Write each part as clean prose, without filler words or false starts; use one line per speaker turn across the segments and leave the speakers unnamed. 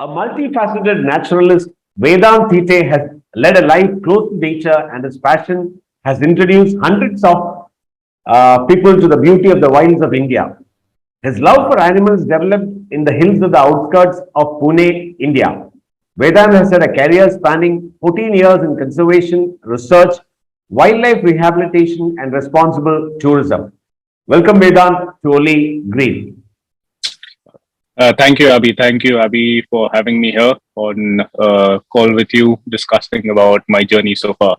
A multifaceted naturalist, Vedant Thite has led a life close to nature, and his passion has introduced hundreds of people to the beauty of the wilds of India. His love for animals developed in the hills of the outskirts of Pune, India. Vedant has had a career spanning 14 years in conservation, research, wildlife rehabilitation, and responsible tourism. Welcome, Vedant, to Oli Green.
Thank you, Abhi. Thank you, Abhi, for having me here on call with you, discussing about my journey so far.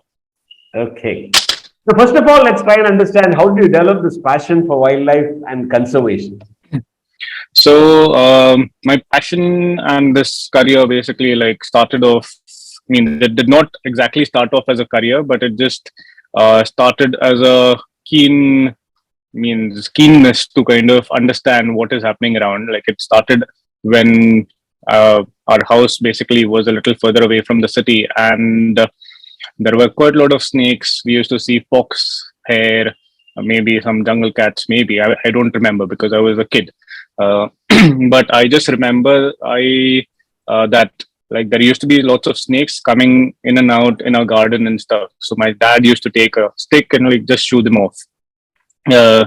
Okay. So, first of all, let's try and understand how do you develop this passion for wildlife and conservation?
So, my passion and this career basically like started off. I mean, it did not exactly start off as a career, but it just started as a keenness to kind of understand what is happening around. Like it started when our house basically was a little further away from the city, and there were quite a lot of snakes. We used to see fox, hare, maybe some jungle cats. Maybe I don't remember because I was a kid. Uh, but I just remember I that like there used to be lots of snakes coming in and out in our garden and stuff. So my dad used to take a stick and like just shoo them off. Uh,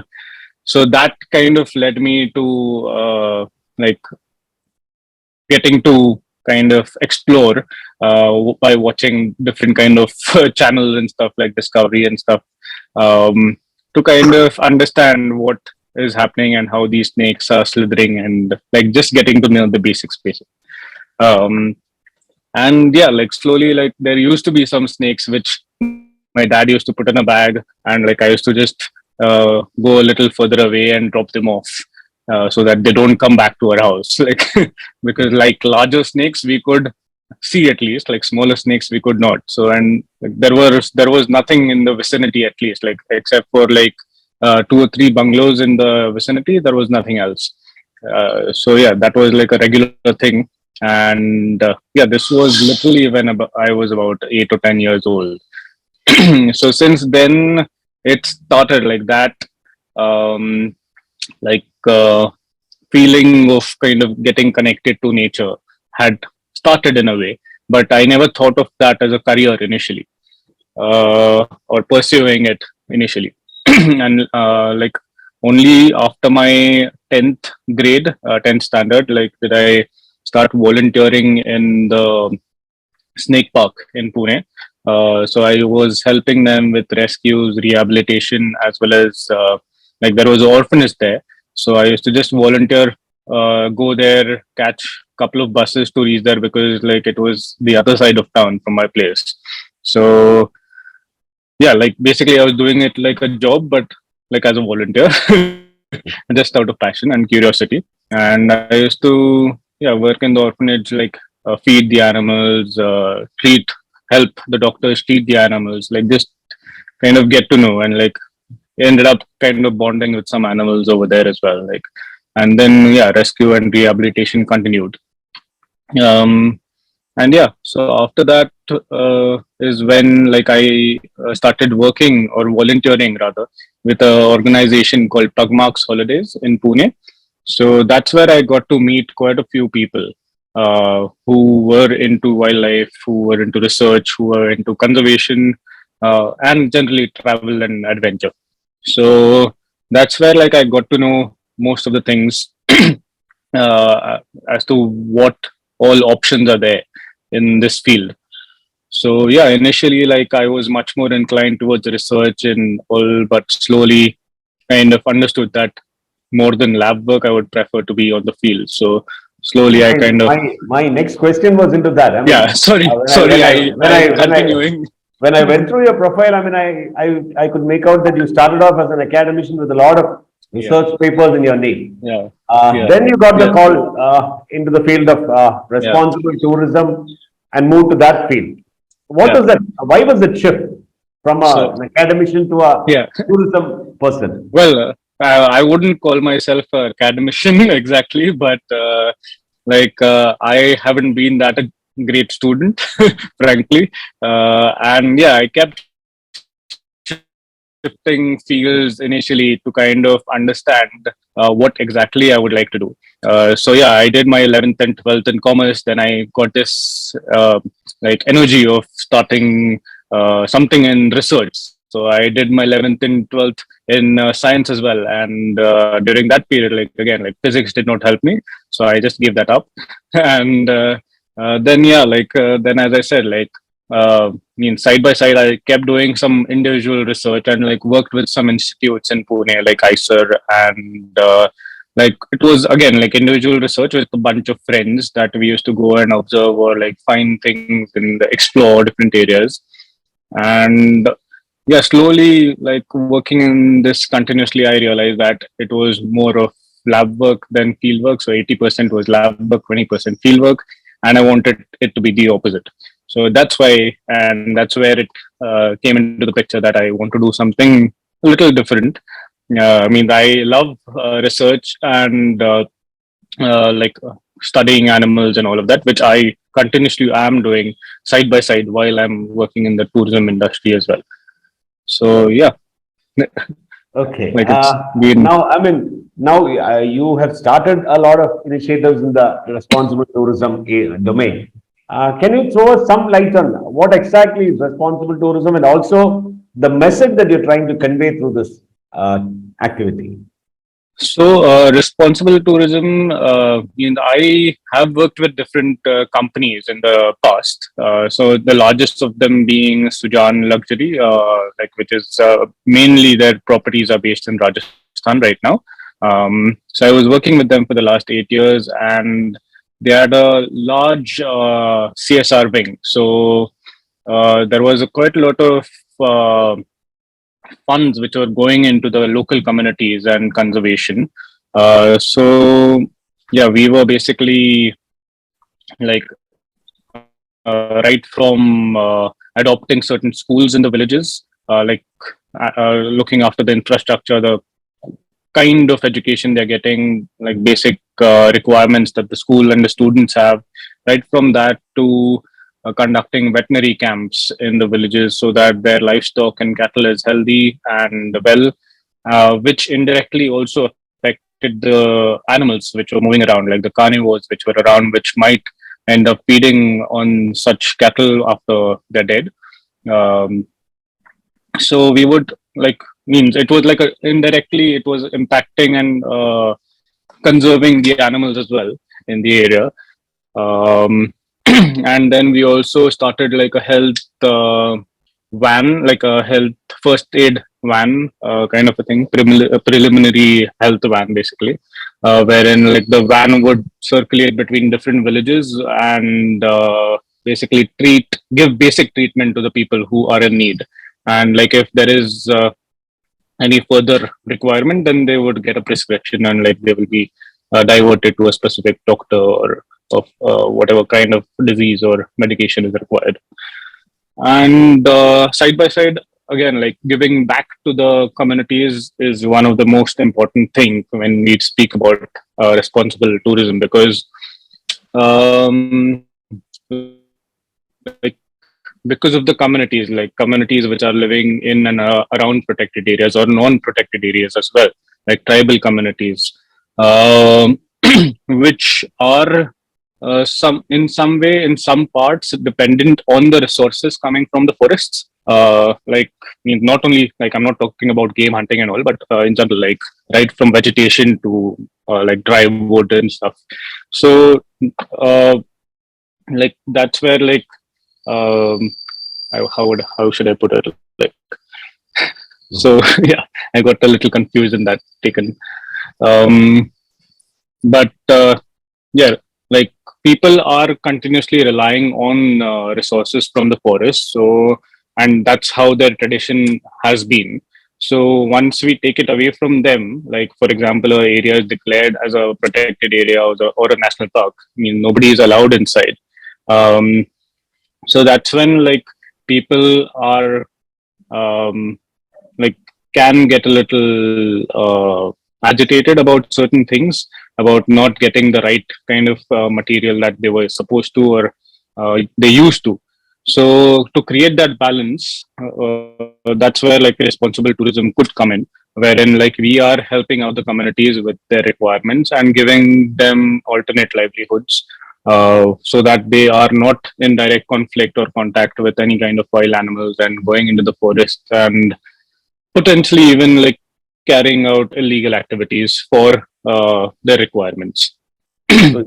so that kind of led me to like getting to kind of explore by watching different kind of channels and stuff like Discovery and stuff, to kind of understand what is happening and how these snakes are slithering, and like just getting to know the basics basic. um, and yeah, like slowly, like there used to be some snakes which my dad used to put in a bag, and like I used to just go a little further away and drop them off, so that they don't come back to our house. Like because like larger snakes we could see, at least like smaller snakes we could not. So and like, there was nothing in the vicinity, at least like except for like two or three bungalows in the vicinity. There was nothing else. So yeah, that was like a regular thing. And yeah, this was literally when I was about 8 or 10 years old. So since then it started like that, um, like feeling of kind of getting connected to nature had started in a way, but I never thought of that as a career initially, or pursuing it initially. And like only after my 10th grade, 10th standard, like did I start volunteering in the snake park in Pune. So I was helping them with rescues, rehabilitation, as well as like there was an orphanage there. So I used to just volunteer, go there, catch a couple of buses to reach there because like it was the other side of town from my place. So yeah, like basically I was doing it like a job, but like as a volunteer, just out of passion and curiosity. And I used to yeah work in the orphanage, like feed the animals, help the doctors treat the animals, like just kind of get to know, and like ended up kind of bonding with some animals over there as well. Like and then yeah, rescue and rehabilitation continued. Um, and yeah, so after that is when like I started working or volunteering rather with an organization called Pugmarks Holidays in Pune. So that's where I got to meet quite a few people who were into wildlife, who were into research, who were into conservation, and generally travel and adventure. So that's where like I got to know most of the things, as to what all options are there in this field. So yeah, initially like I was much more inclined towards research and all, but slowly kind of understood that more than lab work, I would prefer to be on the field. So slowly I
My,
kind of
my next question was into that. I
yeah.
mean,
Sorry,
when I
sorry.
when I
I
when I
I'm
when I
continuing.
when I went through your profile, I mean, I could make out that you started off as an academician with a lot of
Yeah,
research papers in your name.
yeah, yeah,
Then you got the
yeah,
call into the field of
yeah,
responsible tourism and moved to that field. What
yeah.
was that? Why was it shift from
So
an academician to a
yeah.
tourism person?
Well, I wouldn't call myself a academician exactly, but like I haven't been that a great student, frankly. And yeah, I kept shifting shifting fields initially to kind of understand what exactly I would like to do. So yeah, I did my 11th and 12th in commerce. Then I got this like energy of starting something in research. So I did my 11th and 12th in science as well. And during that period, like again, like physics did not help me. So I just gave that up. And then yeah, then as I said, side by side, I kept doing some individual research and like worked with some institutes in Pune, like ICER, and like it was again like individual research with a bunch of friends that we used to go and observe or like find things and explore different areas. And yeah, slowly like working in this continuously, I realized that it was more of lab work than field work. So 80% was lab work, 20% field work, and I wanted it to be the opposite. So that's why, and that's where it came into the picture that I want to do something a little different. I mean, I love research and studying animals and all of that, which I continuously am doing side by side while I'm working in the tourism industry as well. So yeah,
Okay.
like it's been.
Now you have started a lot of initiatives in the responsible tourism domain. Can you throw us some light on what exactly is responsible tourism and also the message that you're trying to convey through this activity?
So, responsible tourism, I have worked with different companies in the past. So, the largest of them being Sujan Luxury, which is mainly their properties are based in Rajasthan right now. So, I was working with them for the last 8 years, and they had a large CSR wing. So, there was quite a lot of funds which were going into the local communities and conservation. So yeah, we were basically like right from adopting certain schools in the villages, looking after the infrastructure, the kind of education they're getting, like basic requirements that the school and the students have, right from that to conducting veterinary camps in the villages so that their livestock and cattle is healthy and well, which indirectly also affected the animals which were moving around, like the carnivores which were around, which might end up feeding on such cattle after they're dead. Um, so we would like means it was like indirectly it was impacting and conserving the animals as well in the area. um, and then we also started like a health van, like a health first aid van, kind of a thing, a preliminary health van basically, wherein like the van would circulate between different villages and basically give basic treatment to the people who are in need. And like if there is any further requirement, then they would get a prescription and like they will be diverted to a specific doctor or of whatever kind of disease or medication is required. And side by side, again, like giving back to the communities is one of the most important thing when we speak about responsible tourism, because um, like because of the communities, like communities which are living in and around protected areas or non-protected areas as well, like tribal communities, um, which are some way in some parts dependent on the resources coming from the forests. Not only like I'm not talking about game hunting and all, but in general, like right from vegetation to like dry wood and stuff. So uh, like that's where like um, how should I put it? Like so, yeah, I got a little confused in that taken. Um, but yeah, like people are continuously relying on resources from the forest. So, and that's how their tradition has been. So once we take it away from them, like for example, a area is declared as a protected area or a national park. I mean, nobody is allowed inside. Um, so that's when like people are um, like can get a little agitated about certain things, about not getting the right kind of material that they were supposed to or they used to. So to create that balance, that's where like responsible tourism could come in, wherein like we are helping out the communities with their requirements and giving them alternate livelihoods, so that they are not in direct conflict or contact with any kind of wild animals and going into the forest and potentially even like carrying out illegal activities for their requirements.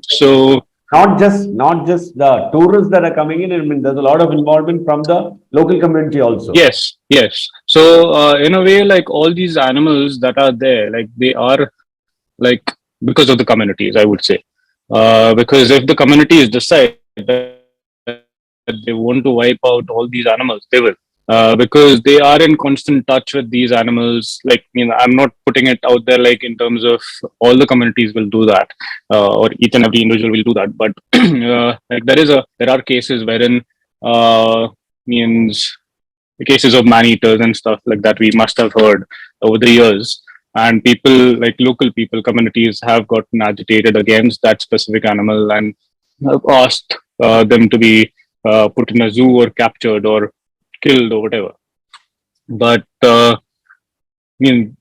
So
So
not just the tourists that are coming in. I mean, there's a lot of involvement from the local community also.
yes, yes. So in a way, like all these animals that are there, like they are like because of the communities, I would say. Because if the communities decide that they want to wipe out all these animals, they will. Because they are in constant touch with these animals. Like, I'm not putting it out there like in terms of all the communities will do that, or each and every individual will do that. But like there are cases wherein means the cases of man eaters and stuff like that we must have heard over the years, and people like local people communities have gotten agitated against that specific animal and have asked them to be put in a zoo or captured or killed or whatever. But I mean,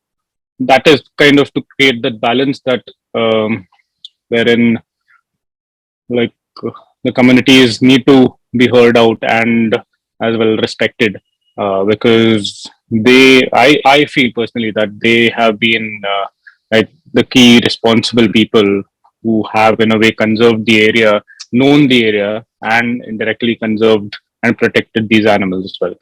that is kind of to create that balance that wherein like the communities need to be heard out and as well respected, because I feel personally that they have been like the key responsible people who have in a way conserved the area, known the area, and indirectly conserved and protected these animals as well.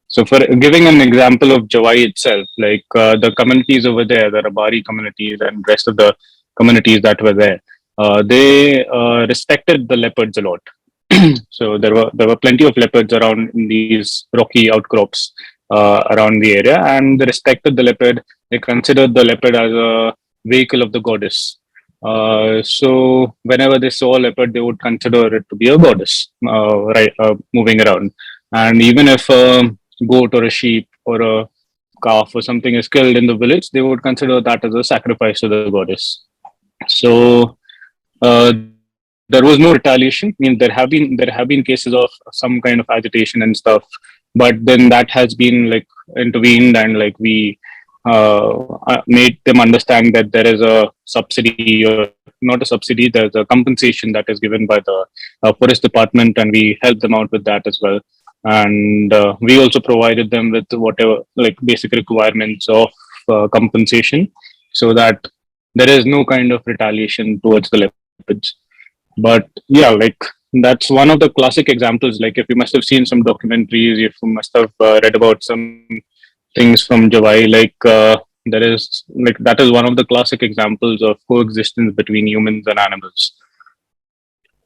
So, for giving an example of Jawai itself, like the communities over there, the Rabari communities and rest of the communities that were there, they respected the leopards a lot. So there were plenty of leopards around in these rocky outcrops around the area, and they respected the leopard. They considered the leopard as a vehicle of the goddess. So whenever they saw a leopard, they would consider it to be a goddess, right, moving around. And even if goat or a sheep or a calf or something is killed in the village, they would consider that as a sacrifice to the goddess. So there was no retaliation. I mean, there have been cases of some kind of agitation and stuff, but then that has been like intervened, and like we made them understand that there is a subsidy, or not a subsidy, there's a compensation that is given by the forest department, and we helped them out with that as well. And we also provided them with whatever like basic requirements of compensation, so that there is no kind of retaliation towards the leopards. But yeah, like that's one of the classic examples. Like if you must have seen some documentaries, if you must have read about some things from Jawai, like there is like that is one of the classic examples of coexistence between humans and animals.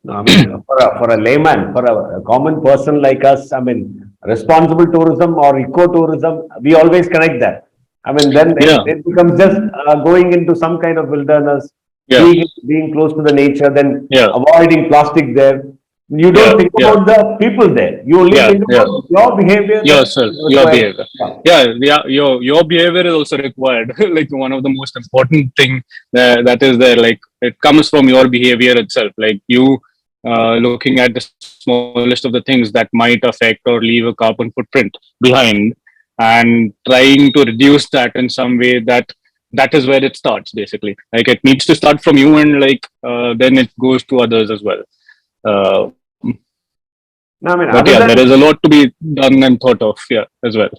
No, I mean, for a layman, for a common person like us, I mean, responsible tourism or ecotourism, we always connect that. I mean, then
Yeah,
it becomes just going into some kind of wilderness,
yeah,
being close to the nature, then
yeah,
avoiding plastic there. You don't
yeah,
think
yeah,
about the people there. You only
yeah,
think
yeah.
about your behavior that
Yourself,
is
your
required.
behavior.
Yeah.
Yeah, yeah. Your behavior is also required. Like one of the most important thing that is there. Like it comes from your behavior itself. Like you looking at the smallest of the things that might affect or leave a carbon footprint behind, and trying to reduce that in some way, that is where it starts basically. Like it needs to start from you, and like then it goes to others as well. Uh,
No, I mean,
but yeah, there is a lot to be done and thought of, yeah, as well.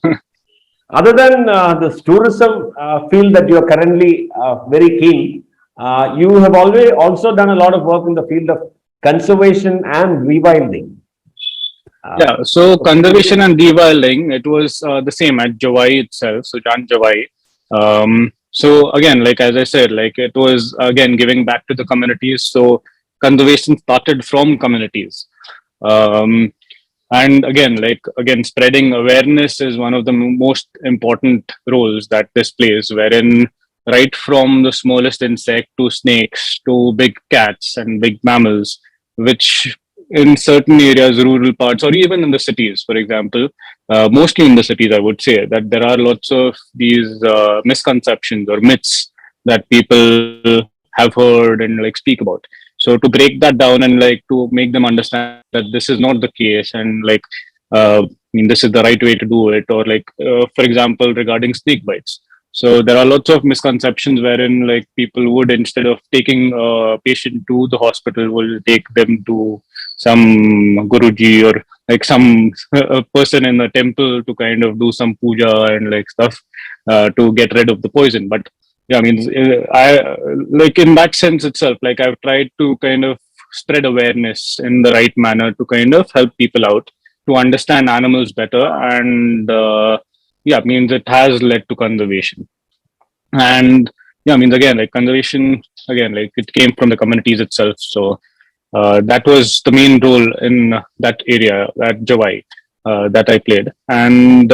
other than this tourism field that you are currently very keen, you have always also done a lot of work in the field of conservation and rewilding. Uh,
Yeah, so
so can you
conservation
please-
and rewilding, it was the same at Jawai itself, so Jan Jawai. So again, like as I said, like it was again giving back to the communities. So conservation started from communities. Um, and again, like again, spreading awareness is one of the most important roles that this plays, wherein right from the smallest insect to snakes to big cats and big mammals, which in certain areas, rural parts, or even in the cities, for example, mostly in the cities, I would say that there are lots of these misconceptions or myths that people have heard and like speak about. So to break that down and like to make them understand that this is not the case, and like I mean, this is the right way to do it, or like, for example, regarding snake bites. So there are lots of misconceptions wherein like people would, instead of taking a patient to the hospital, will take them to some guruji or like some a person in the temple to kind of do some puja and like stuff to get rid of the poison. But yeah, I mean, I like in that sense itself, like I've tried to kind of spread awareness in the right manner to kind of help people out to understand animals better, and yeah, means it has led to conservation. And yeah, means again, like conservation, again, like it came from the communities itself. So that was the main role in that area at Javai that I played. And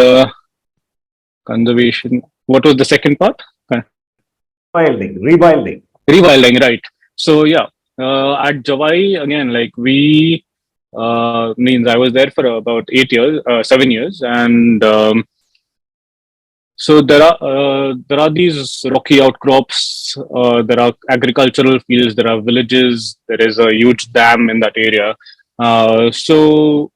conservation, what was the second part?
Rewilding.
Rewilding, right? So yeah, at Javai again, like we means I was there for about 8 years, 7 years, and so there are these rocky outcrops. There are agricultural fields. There are villages. There is a huge dam in that area. So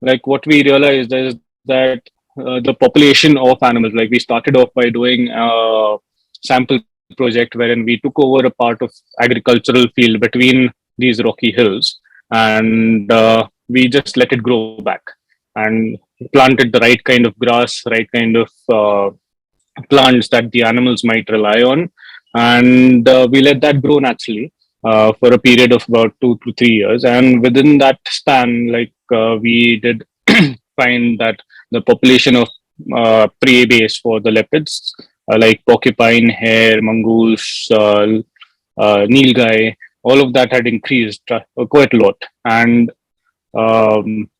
like what we realized is that the population of animals, like we started off by doing a sample project wherein we took over a part of agricultural field between these rocky hills, and we just let it grow back and planted the right kind of grass, right kind of plants that the animals might rely on, and we let that grow naturally for a period of about 2 to 3 years. And within that span, like we did find that the population of prey base for the leopards, like porcupine, hare, mongoose, nilgai, all of that had increased quite a lot. And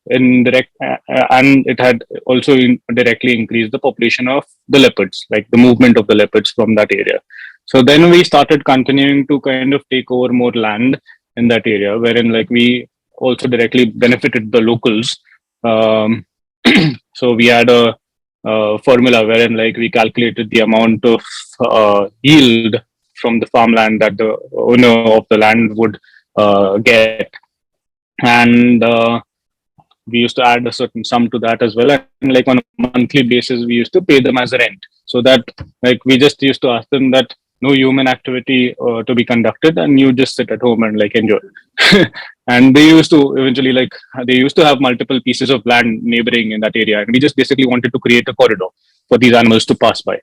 in direct and it had also directly increased the population of the leopards, like the movement of the leopards from that area. So then we started continuing to kind of take over more land in that area, wherein like we also directly benefited the locals. um, so we had a formula wherein like we calculated the amount of yield from the farmland that the owner of the land would get, and we used to add a certain sum to that as well, and like on a monthly basis we used to pay them as a rent, so that like we just used to ask them that no human activity to be conducted, and you just sit at home and like enjoy. And they used to eventually like they used to have multiple pieces of land neighboring in that area, and we just basically wanted to create a corridor for these animals to pass by.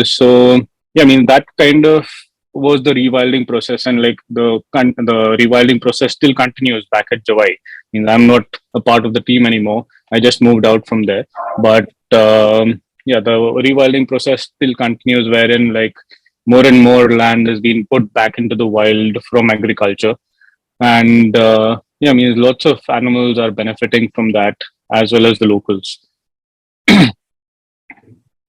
So yeah, I mean that kind of was the rewilding process, and like the rewilding process still continues back at Javai. Means I'm not a part of the team anymore. I just moved out from there. But yeah, the rewilding process still continues, wherein like more and more land is being put back into the wild from agriculture, and yeah, I mean lots of animals are benefiting from that as well as the locals.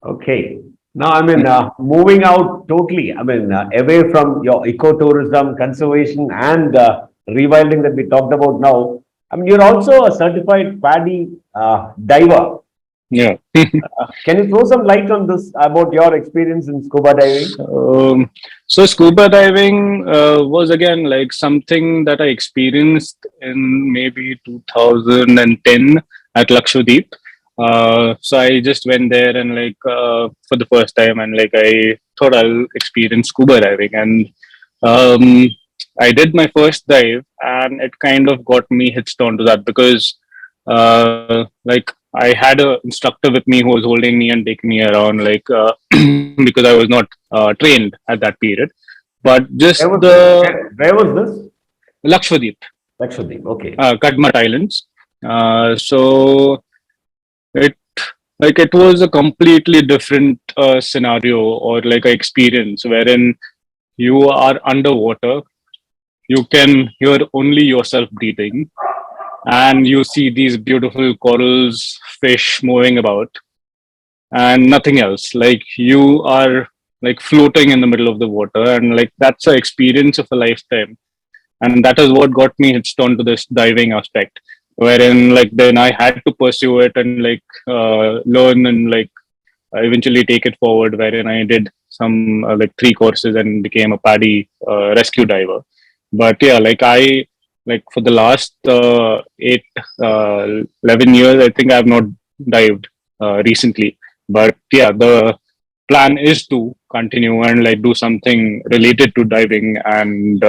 Okay. Now, I mean, moving out totally, I mean, away from your ecotourism, conservation, and rewilding that we talked about now, I mean, you're also a certified paddy diver.
Yeah.
Can you throw some light on this about your experience in scuba diving?
So scuba diving was again like something that I experienced in maybe 2010 at Lakshadweep. So I just went there and like for the first time, and like I thought I'll experience scuba diving, and um, I did my first dive, and it kind of got me hitched onto that because like I had a instructor with me who was holding me and taking me around, like because I was not trained at that period. But just the
Where was this?
Lakshadweep,
Lakshadweep. Okay.
Kadmat Islands. So it it was a completely different scenario or like a experience wherein you are underwater, you can hear only yourself breathing, and you see these beautiful corals, fish moving about, and nothing else. Like you are like floating in the middle of the water, and like that's an experience of a lifetime. And that is what got me hitched onto this diving aspect, wherein like then I had to pursue it and like learn and like eventually take it forward, wherein I did some like 3 courses and became a paddy rescue diver. But yeah, like I like for the last 11 years, I think I have not dived recently. But yeah, the plan is to continue and like do something related to diving, and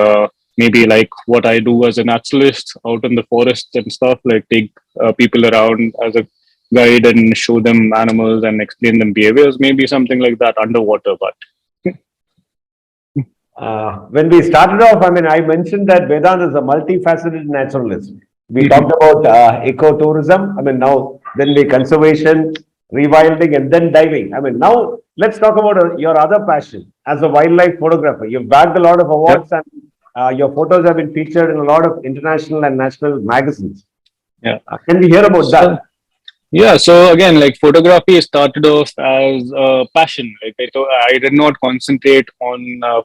maybe like what I do as a naturalist out in the forest and stuff, like take people around as a guide and show them animals and explain them behaviors, maybe something like that underwater. But
When we started off, I mean, I mentioned that Vedant is a multifaceted naturalist. We
Mhm.
talked about ecotourism. I mean, now then we conservation, rewilding, and then diving. I mean, now let's talk about your other passion as a wildlife photographer. You've bagged a lot of
yeah,
awards, and your photos have been featured in a lot of international and national magazines.
yeah.
Can we hear about
So
that?
yeah, so again, like photography started off as a passion. Like I did not concentrate on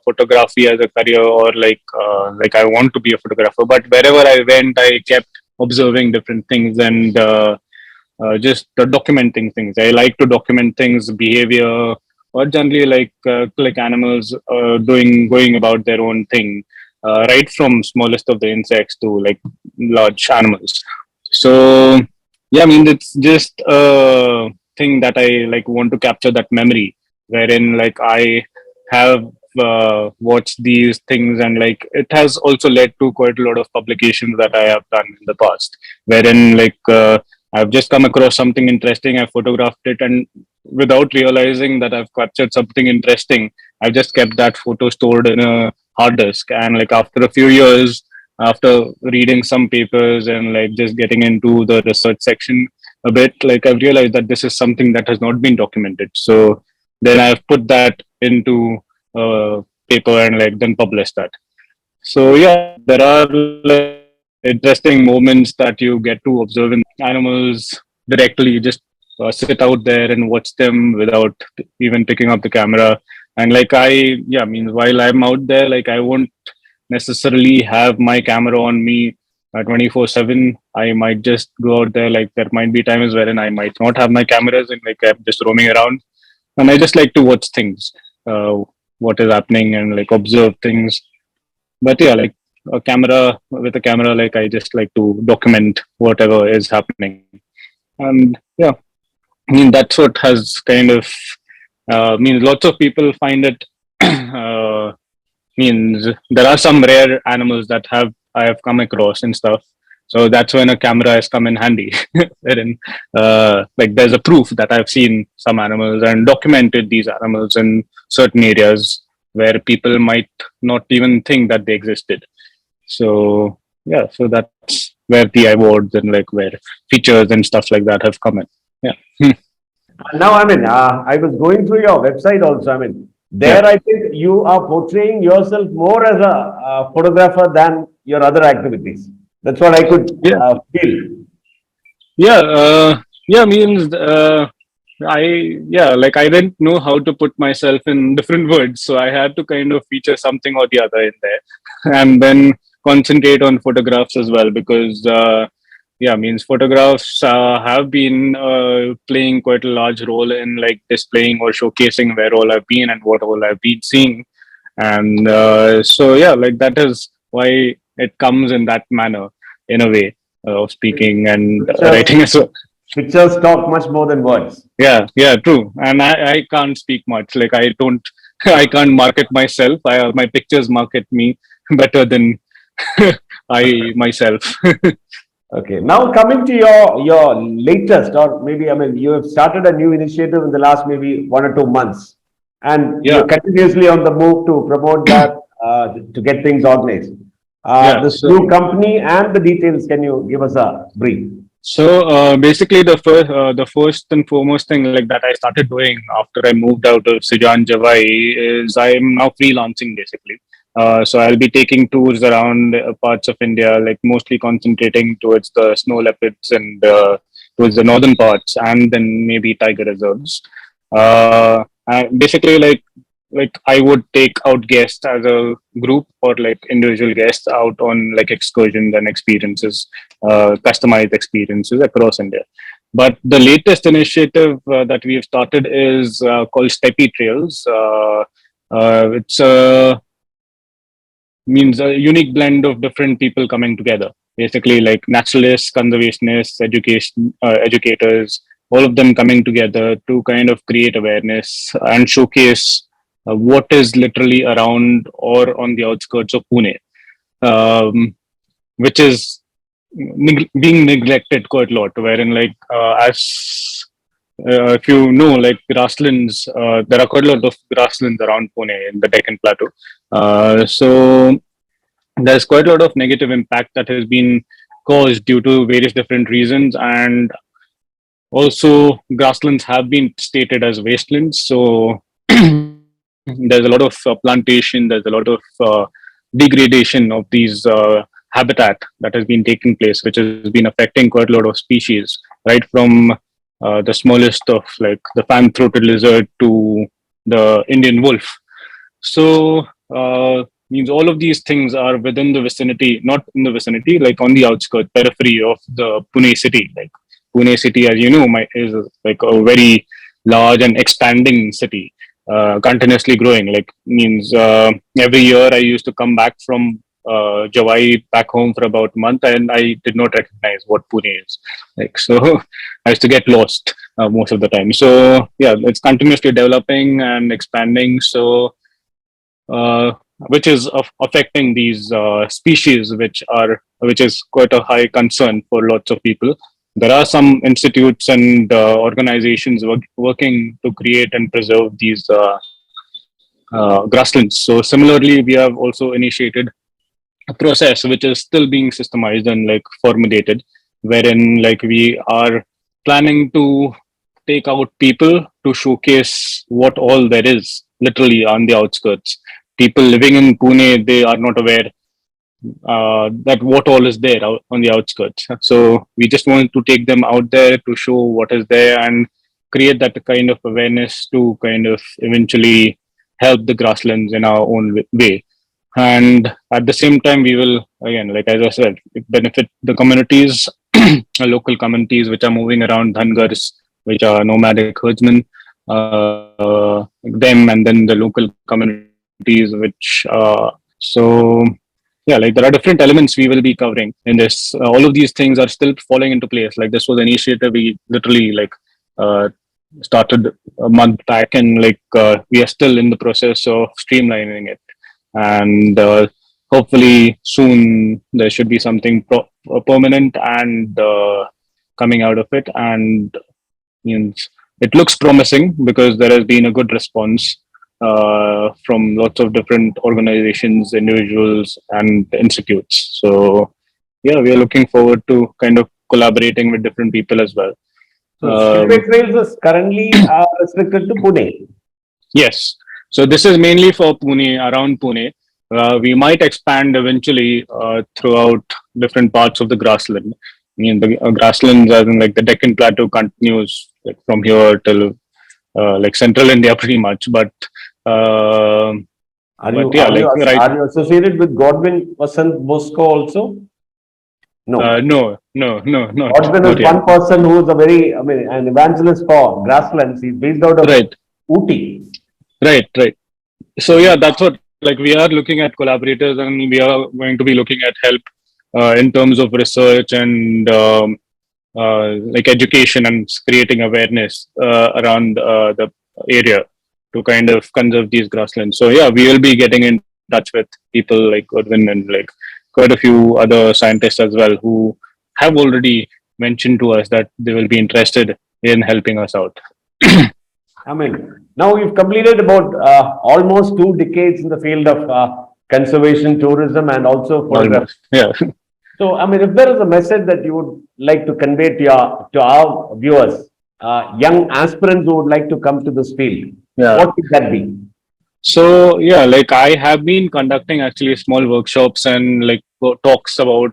photography as a career, or like I want to be a photographer. But wherever I went, I kept observing different things and just documenting things. I like to document things, behavior, or generally like animals going about their own thing, right from smallest of the insects to like large animals. So yeah, I mean it's just a thing that I like want to capture that memory, wherein like I have watched these things, and like it has also led to quite a lot of publications that I have done in the past, wherein I've just come across something interesting, I photographed it, and without realizing that I've captured something interesting, I've just kept that photo stored in a hard disk. And like after a few years, after reading some papers and like just getting into the research section a bit, like I've realized that this is something that has not been documented. So then I've put that into paper and like then published that. So yeah, there are like interesting moments that you get to observe in animals directly. You just sit out there and watch them without even picking up the camera. And like yeah, I mean, while I'm out there, like I won't necessarily have my camera on me 24/7. I might just go out there. Like there might be times wherein I might not have my cameras and like I'm just roaming around, and I just like to watch things, uh, what is happening, and like observe things. But yeah, like with a camera, like I just like to document whatever is happening. And yeah, I mean that's what has kind of means lots of people find it means there are some rare animals that have I have come across and stuff. So that's when a camera has come in handy. Wherein, like there's a proof that I've seen some animals and documented these animals in certain areas where people might not even think that they existed. So yeah, so that's where the awards and like where features and stuff like that have come in. Yeah.
Now, I mean, I was going through your website also. I mean,
Yeah.
there I think you are portraying yourself more as a photographer than your other activities. That's what I could
Yeah.
feel.
Yeah. Yeah. Means I yeah, like I didn't know how to put myself in different words, so I had to kind of feature something or the other in there, and then concentrate on photographs as well because yeah, means photographs have been playing quite a large role in like displaying or showcasing where all I've been and what all I've been seeing, and so yeah, like that is why it comes in that manner in a way of speaking and
Pictures,
writing as well.
pictures talk much more than words.
Yeah, yeah, true. And I can't speak much. Like I don't, I can't market myself. My pictures market me better than I myself.
Okay. Now coming to your latest, or maybe I mean, you have started a new initiative in the last maybe 1 or 2 months, and
Yeah,
you're continuously on the move to promote that to get things organized.
yeah.
This new company and the details. Can you give us a brief?
So basically, the first and foremost thing like that I started doing after I moved out of Sijan Javai is I am now freelancing basically. So I'll be taking tours around parts of India, like mostly concentrating towards the snow leopards and towards the northern parts, and then maybe tiger reserves. Basically, like I would take out guests as a group or like individual guests out on like excursions and experiences, customized experiences across India. But the latest initiative that we have started is called Steppe Trails. It's means a unique blend of different people coming together. Basically, like naturalists, conservationists, educators, all of them coming together to kind of create awareness and showcase what is literally around or on the outskirts of Pune, um, which is being neglected quite a lot. Wherein, like, as if you know, like grasslands, there are quite a lot of grasslands around Pune in the Deccan Plateau. So there's quite a lot of negative impact that has been caused due to various different reasons, and also grasslands have been stated as wastelands. So there's a lot of plantation, there's a lot of degradation of these habitat that has been taking place, which has been affecting quite a lot of species, right from the smallest of like the fan-throated lizard to the Indian wolf. So means all of these things are within the vicinity, not in the vicinity, like on the outskirts, periphery of the Pune city. Like Pune city, as you know, is like a very large and expanding city, continuously growing. Like means every year I used to come back from Jawai back home for about a month, and I did not recognize what Pune is. Like so, I used to get lost most of the time. So yeah, it's continuously developing and expanding. So which is affecting these species, which is quite a high concern for lots of people. There are some institutes and organizations working to create and preserve these grasslands. So similarly, we have also initiated a process which is still being systemized and like formulated, wherein like we are planning to take out people to showcase what all there is literally on the outskirts. People living in Pune, they are not aware that what all is there out on the outskirts. So we just want to take them out there to show what is there and create that kind of awareness to kind of eventually help the grasslands in our own way. And at the same time, we will again, like as I said, benefit the communities, local communities which are moving around, dhangars, which are nomadic herdsmen, them, and then the local communities which so yeah, like there are different elements we will be covering in this. All of these things are still falling into place. Like this was an initiative we literally like uh, started a month back, and like we are still in the process of streamlining it. And hopefully soon there should be something permanent and coming out of it. And means it looks promising because there has been a good response from lots of different organizations, individuals, and institutes. So, yeah, we are looking forward to kind of collaborating with different people as well.
So Steppe Trails is currently restricted to Pune.
Yes. So this is mainly for Pune, around Pune. We might expand eventually throughout different parts of the grassland. I mean, the grasslands, as in like the Deccan Plateau, continues like from here till like central India, pretty much. Uh,
Are
but
you
yeah,
are you
like right.
are you associated with Godwin Vasant Bosco also? No.
No, no, no,
Godwin is
not yet.
one person who is a very, I mean, an evangelist for grasslands. He's based out of
Right,
Ooty.
right. So yeah, that's what like we are looking at collaborators, and we are going to be looking at help in terms of research and like education and creating awareness around the area to kind of conserve these grasslands. So yeah, we will be getting in touch with people like Godwin and like quite a few other scientists as well who have already mentioned to us that they will be interested in helping us out.
I mean, now you've completed about almost 2 decades in the field of conservation, tourism, and also photography.
Almost, yeah.
So, I mean, if there is a message that you would like to convey to our viewers, young aspirants who would like to come to this field,
Yeah.
what would that be?
So yeah, like I have been conducting actually small workshops and like talks about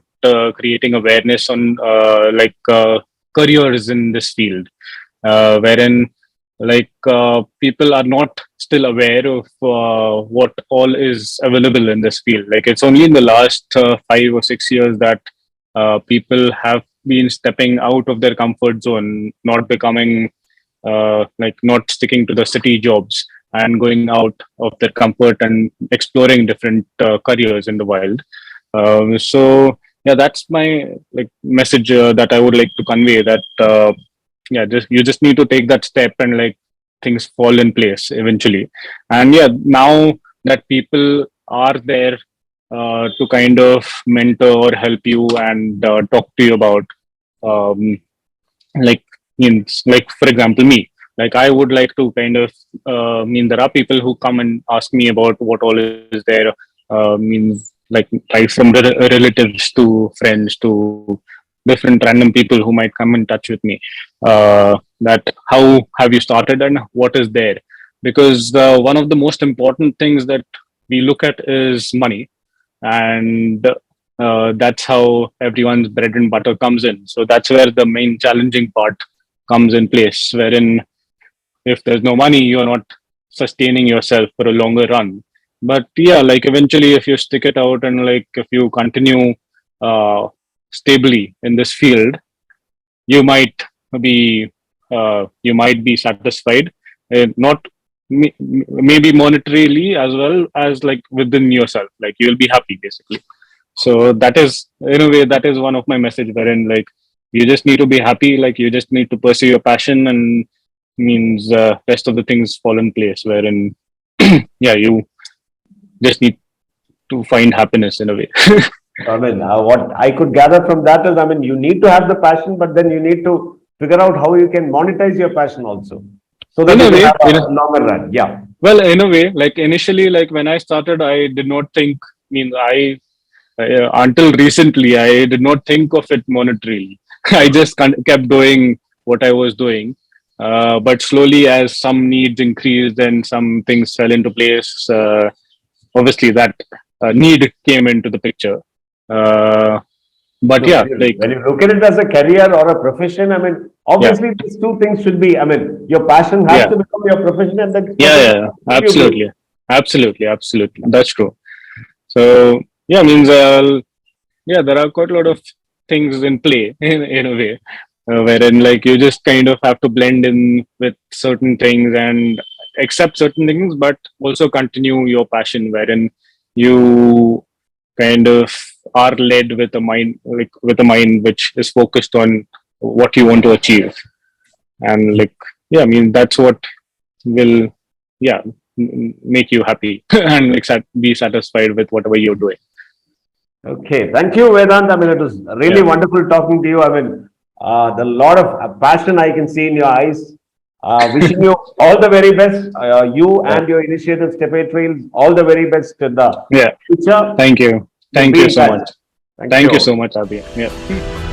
creating awareness on careers in this field, wherein like people are not still aware of what all is available in this field. Like it's only in the last 5 or 6 years that people have been stepping out of their comfort zone, not becoming like not sticking to the city jobs and going out of their comfort and exploring different careers in the wild. So yeah, that's my like message that I would like to convey. That yeah, just you just need to take that step and like things fall in place eventually. And yeah, now that people are there to kind of mentor or help you and talk to you about um, like means like for example me, like I would like to kind of mean there are people who come and ask me about what all is there, means like right from relatives to friends to different random people who might come in touch with me, that how have you started and what is there, because one of the most important things that we look at is money, and that's how everyone's bread and butter comes in. So that's where the main challenging part comes in place, wherein if there's no money, you're not sustaining yourself for a longer run. But yeah, like eventually, if you stick it out and like if you continue uh, stably in this field, you might be satisfied, not maybe monetarily as well as like within yourself. Like you'll be happy basically. So that is, in a way, that is one of my message, wherein like you just need to be happy, like you just need to pursue your passion, and means rest of the things fall in place, wherein yeah, you just need to find happiness in a way.
I mean, what I could gather from that is, I mean, you need to have the passion, but then you need to figure out how you can monetize your passion also, so that
In
you
a
can
way,
have a longer run. Yeah.
well, in a way, like initially, like when I started, I did not think, means I until recently, I did not think of it monetarily. I just kept doing what I was doing. But slowly, as some needs increased and some things fell into place, obviously that need came into the picture. Uh, but
No,
yeah, like,
when you look at it as a career or a profession, I mean,
yeah,
obviously these two things should be, I mean, your passion has
yeah,
to become your profession and the
yeah,
profession
yeah,
has to give you growth.
absolutely, absolutely, absolutely. That's true. So, yeah, means, yeah, there are quite a lot of things in play in a way, wherein like you just kind of have to blend in with certain things and accept certain things, but also continue your passion, wherein you kind of are led with a mind, like with a mind which is focused on what you want to achieve. And like, yeah, I mean, that's what will, yeah, make you happy and like be satisfied with whatever you're doing.
Okay, thank you, Vedant. I mean, it was really
Yeah.
wonderful talking to you. I mean, the lot of passion I can see in your eyes. Wishing you all the very best. You
Yeah.
and your initiative, Steppe Trails, all the very best in the
Yeah.
future.
Thank you.
We'll
Thank
be
you
in
so
touch.
much.
Thank
Thank you
you.
so much, Abhi. Yeah.